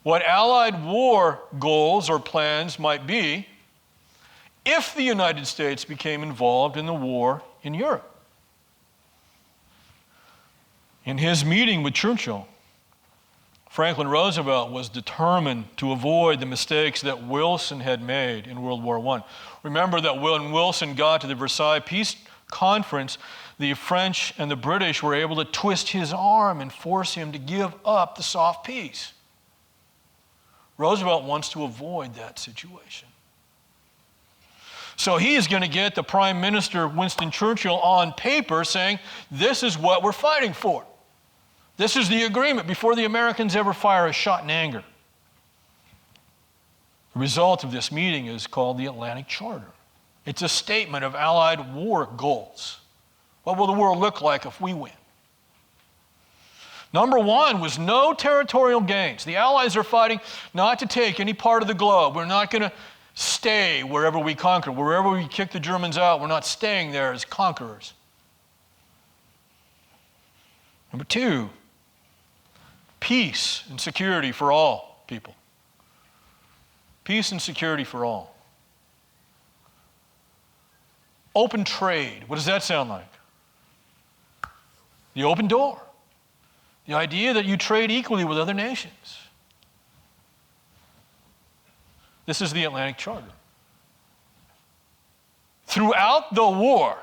what Allied war goals or plans might be if the United States became involved in the war in Europe. In his meeting with Churchill, Franklin Roosevelt was determined to avoid the mistakes that Wilson had made in World War I. Remember that when Wilson got to the Versailles Peace Conference, the French and the British were able to twist his arm and force him to give up the soft peace. Roosevelt wants to avoid that situation. So he is going to get the Prime Minister, Winston Churchill, on paper saying, this is what we're fighting for. This is the agreement before the Americans ever fire a shot in anger. The result of this meeting is called the Atlantic Charter. It's a statement of Allied war goals. What will the world look like if we win? Number one was no territorial gains. The Allies are fighting not to take any part of the globe. We're not going to stay wherever we conquer. Wherever we kick the Germans out, we're not staying there as conquerors. Number two, peace and security for all people. Peace and security for all. Open trade. What does that sound like? The open door. The idea that you trade equally with other nations. This is the Atlantic Charter. Throughout the war,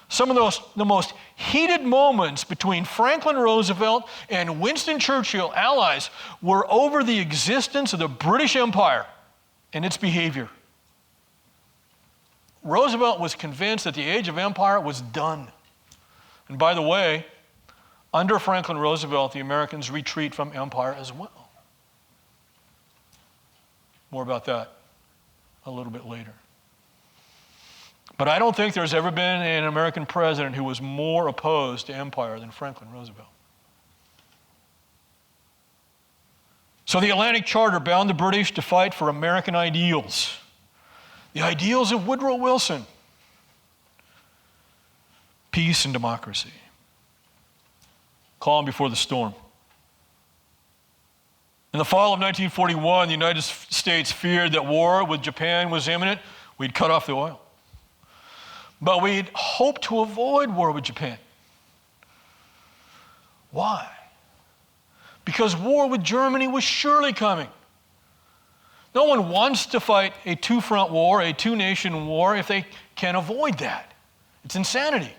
some of the most heated moments between Franklin Roosevelt and Winston Churchill, allies, were over the existence of the British Empire and its behavior. Roosevelt was convinced that the age of empire was done. And by the way, under Franklin Roosevelt, the Americans retreat from empire as well. More about that a little bit later. But I don't think there's ever been an American president who was more opposed to empire than Franklin Roosevelt. So the Atlantic Charter bound the British to fight for American ideals. The ideals of Woodrow Wilson. peace and democracy. Calm before the storm. In the fall of 1941, the United States feared that war with Japan was imminent. We'd cut off the oil. But we'd hoped to avoid war with Japan. Why? Because war with Germany was surely coming. No one wants to fight a two-front war, a two-nation war, if they can avoid that. It's insanity.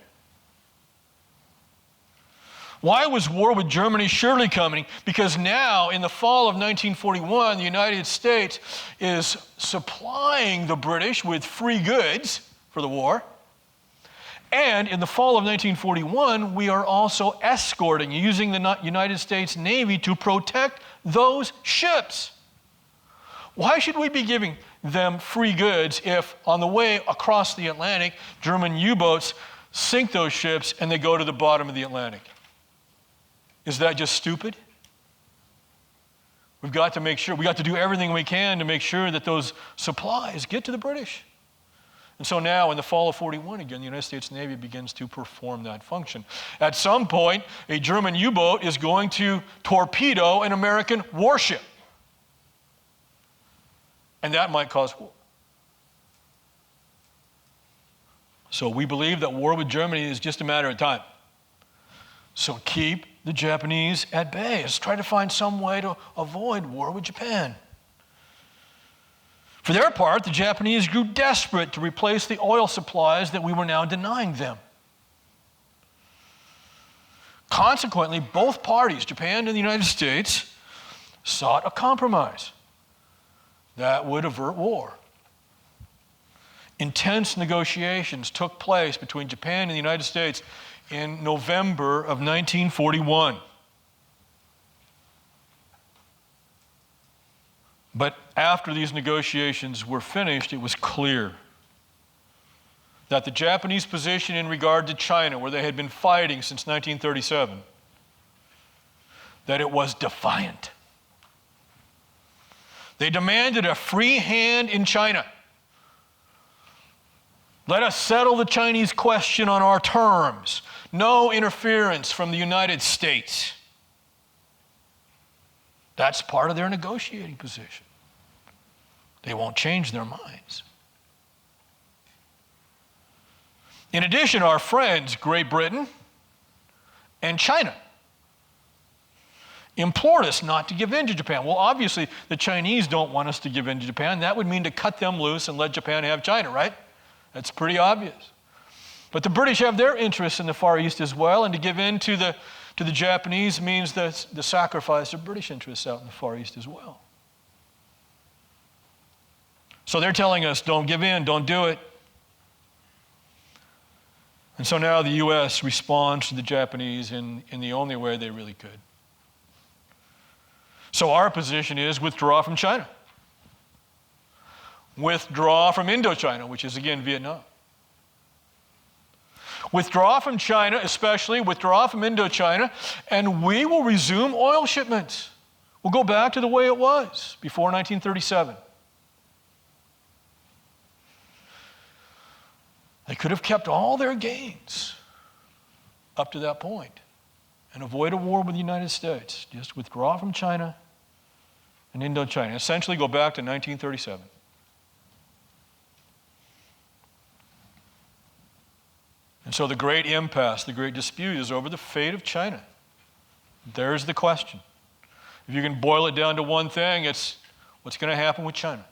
Why was war with Germany surely coming? Because now, in the fall of 1941, the United States is supplying the British with free goods for the war. And in the fall of 1941, we are also escorting, using the United States Navy to protect those ships. Why should we be giving them free goods if on the way across the Atlantic, German U-boats sink those ships and they go to the bottom of the Atlantic? Is that just stupid? We've got to make sure, we've got to do everything we can to make sure that those supplies get to the British. And so now, in the fall of 41, again, the United States Navy begins to perform that function. At some point, a German U-boat is going to torpedo an American warship. And that might cause war. So we believe that war with Germany is just a matter of time. So keep the Japanese at bay. Let's try to find some way to avoid war with Japan. For their part, the Japanese grew desperate to replace the oil supplies that we were now denying them. Consequently, both parties, Japan and the United States, sought a compromise that would avert war. Intense negotiations took place between Japan and the United States in November of 1941. But after these negotiations were finished, it was clear that the Japanese position in regard to China, where they had been fighting since 1937, that it was defiant. They demanded a free hand in China. Let us settle the Chinese question on our terms. No interference from the United States. That's part of their negotiating position. They won't change their minds. In addition, our friends, Great Britain and China, implored us not to give in to Japan. Well, obviously, the Chinese don't want us to give in to Japan. That would mean to cut them loose and let Japan have China, right? That's pretty obvious. But the British have their interests in the Far East as well, and to give in to the Japanese means the sacrifice of British interests out in the Far East as well. So they're telling us, don't give in, don't do it. And so now the U.S. responds to the Japanese in the only way they really could. So our position is withdraw from China. Withdraw from Indochina, which is again Vietnam. Withdraw from China, especially withdraw from Indochina, and we will resume oil shipments. We'll go back to the way it was before 1937. They could have kept all their gains up to that point and avoid a war with the United States. Just withdraw from China and Indochina. Essentially go back to 1937. And so the great impasse, the great dispute is over the fate of China. There's the question. If you can boil it down to one thing, it's what's going to happen with China.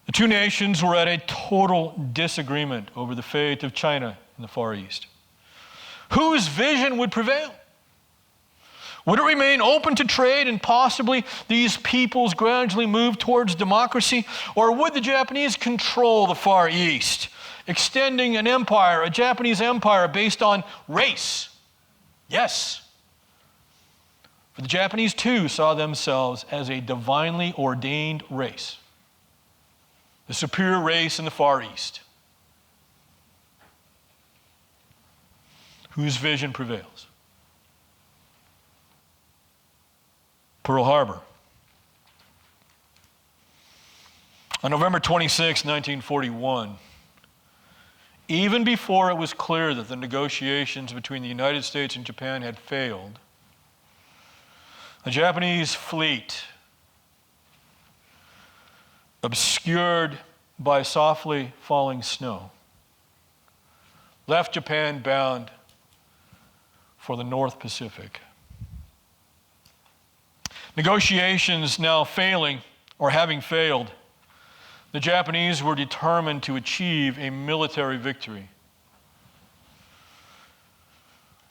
The two nations were at a total disagreement over the fate of China in the Far East. Whose vision would prevail? Would it remain open to trade and possibly these peoples gradually move towards democracy? Or would the Japanese control the Far East, extending an empire, a Japanese empire based on race? Yes. For the Japanese too saw themselves as a divinely ordained race, the superior race in the Far East. Whose vision prevails? Pearl Harbor. On November 26, 1941, even before it was clear that the negotiations between the United States and Japan had failed, the Japanese fleet, obscured by softly falling snow, left Japan bound for the North Pacific. Negotiations now failing, or having failed, the Japanese were determined to achieve a military victory.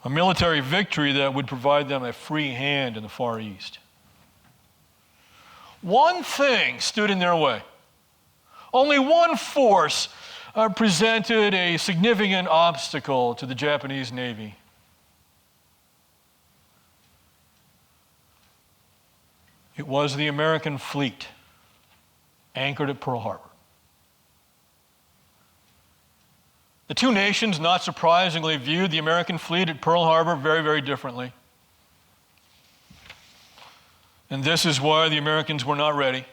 A military victory that would provide them a free hand in the Far East. One thing stood in their way. Only one force presented a significant obstacle to the Japanese Navy. It was the American fleet anchored at Pearl Harbor. The two nations, not surprisingly, viewed the American fleet at Pearl Harbor very, very differently. And this is why the Americans were not ready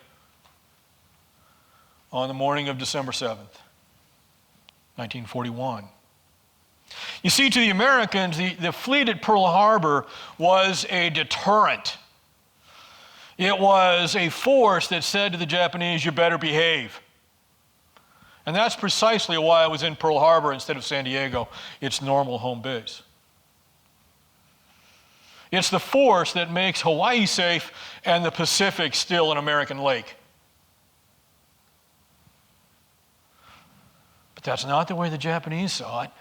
on the morning of December 7th, 1941. You see, to the Americans, the fleet at Pearl Harbor was a deterrent. It was a force that said to the Japanese, you better behave. And that's precisely why I was in Pearl Harbor instead of San Diego, its normal home base. It's the force that makes Hawaii safe and the Pacific still an American lake. But that's not the way the Japanese saw it.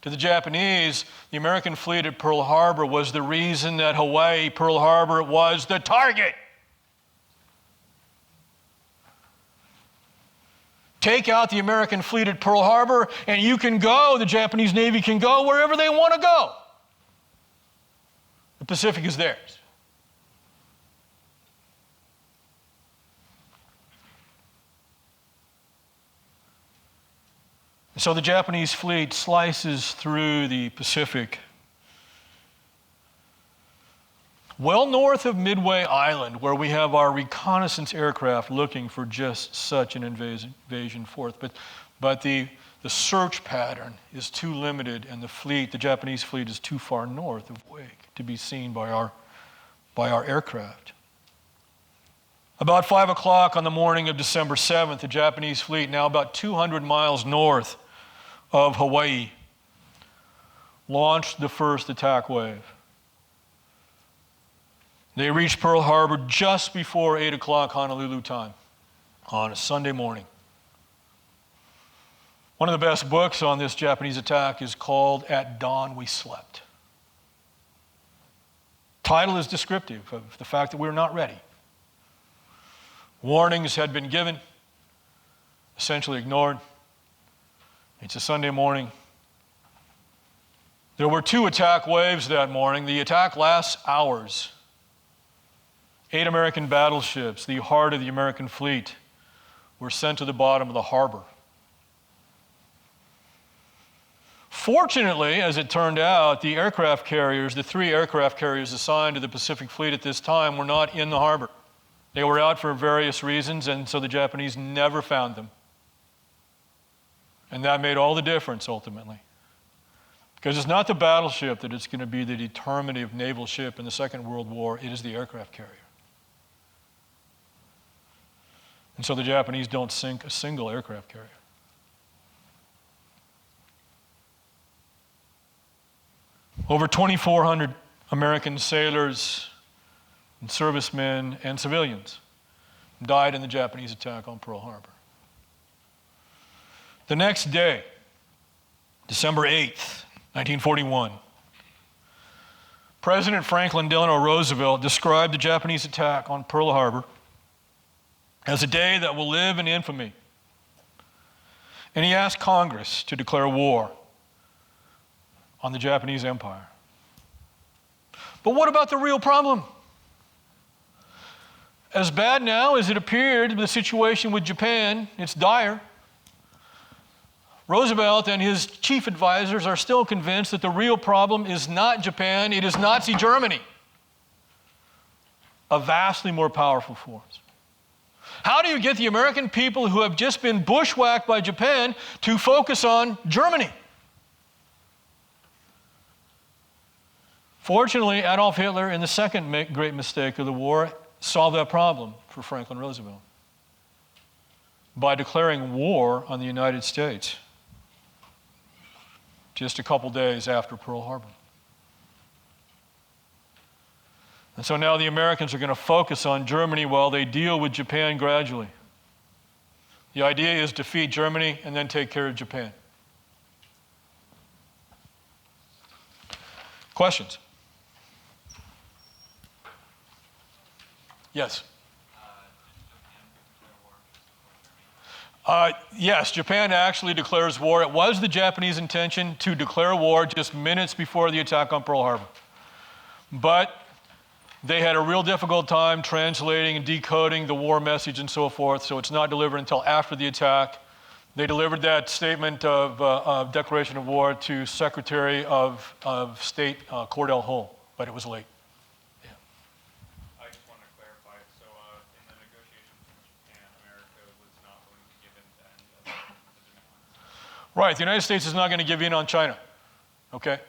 To the Japanese, the American fleet at Pearl Harbor was the reason that Hawaii, Pearl Harbor, was the target. Take out the American fleet at Pearl Harbor, and you can go, the Japanese Navy can go wherever they want to go. The Pacific is theirs. So the Japanese fleet slices through the Pacific, well north of Midway Island, where we have our reconnaissance aircraft looking for just such an invasion force. But the search pattern is too limited, and the Japanese fleet is too far north of Wake to be seen by our aircraft. About 5 o'clock on the morning of December 7th, the Japanese fleet, now about 200 miles north of Hawaii, launched the first attack wave. They reached Pearl Harbor just before 8 o'clock Honolulu time on a Sunday morning. One of the best books on this Japanese attack is called At Dawn We Slept. Title is descriptive of the fact that we were not ready. Warnings had been given, essentially ignored. It's a Sunday morning. There were 2 attack waves that morning. The attack lasts hours. 8 American battleships, the heart of the American fleet, were sent to the bottom of the harbor. Fortunately, as it turned out, the aircraft carriers, the 3 aircraft carriers assigned to the Pacific Fleet at this time, were not in the harbor. They were out for various reasons, and so the Japanese never found them. And that made all the difference, ultimately. Because it's not the battleship that is going to be the determinative naval ship in the Second World War, it is the aircraft carrier. And so the Japanese don't sink a single aircraft carrier. Over 2,400 American sailors and servicemen and civilians died in the Japanese attack on Pearl Harbor. The next day, December 8th, 1941, President Franklin Delano Roosevelt described the Japanese attack on Pearl Harbor as a day that will live in infamy. And he asked Congress to declare war on the Japanese Empire. But what about the real problem? As bad now as it appeared, the situation with Japan, it's dire. Roosevelt and his chief advisors are still convinced that the real problem is not Japan, it is Nazi Germany, a vastly more powerful force. How do you get the American people who have just been bushwhacked by Japan to focus on Germany? Fortunately, Adolf Hitler, in the second great mistake of the war, solved that problem for Franklin Roosevelt by declaring war on the United States just a couple days after Pearl Harbor. And so now the Americans are going to focus on Germany while they deal with Japan gradually. The idea is defeat Germany and then take care of Japan. Questions? Yes? Yes, Japan actually declares war. It was the Japanese intention to declare war just minutes before the attack on Pearl Harbor. But they had a real difficult time translating and decoding the war message and so forth, so it's not delivered until after the attack. They delivered that statement of declaration of war to Secretary of State Cordell Hull, but it was late. Yeah. I just want to clarify. So in the negotiations with Japan, America was not willing to give in to any of the demands. Right, the United States is not going to give in on China, okay?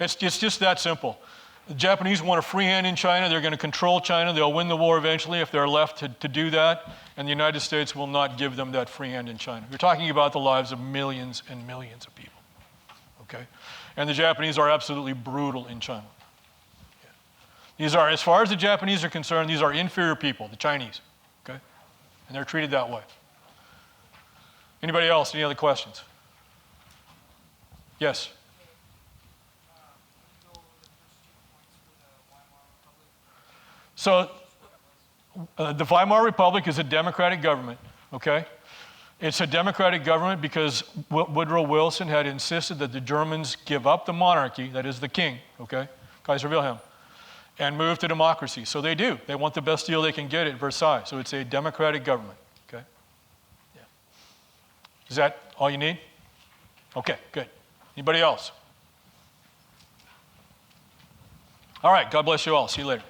It's just that simple. The Japanese want a free hand in China. They're going to control China. They'll win the war eventually if they're left to do that. And the United States will not give them that free hand in China. We're talking about the lives of millions and millions of people. Okay? And the Japanese are absolutely brutal in China. Yeah. These are, as far as the Japanese are concerned, these are inferior people, the Chinese. Okay? And they're treated that way. Anybody else? Any other questions? Yes? So the Weimar Republic is a democratic government, okay? It's a democratic government because Woodrow Wilson had insisted that the Germans give up the monarchy, that is the king, okay, Kaiser Wilhelm, and move to democracy. So they do. They want the best deal they can get at Versailles. So it's a democratic government, okay? Yeah. Is that all you need? Okay, good. Anybody else? All right, God bless you all. See you later.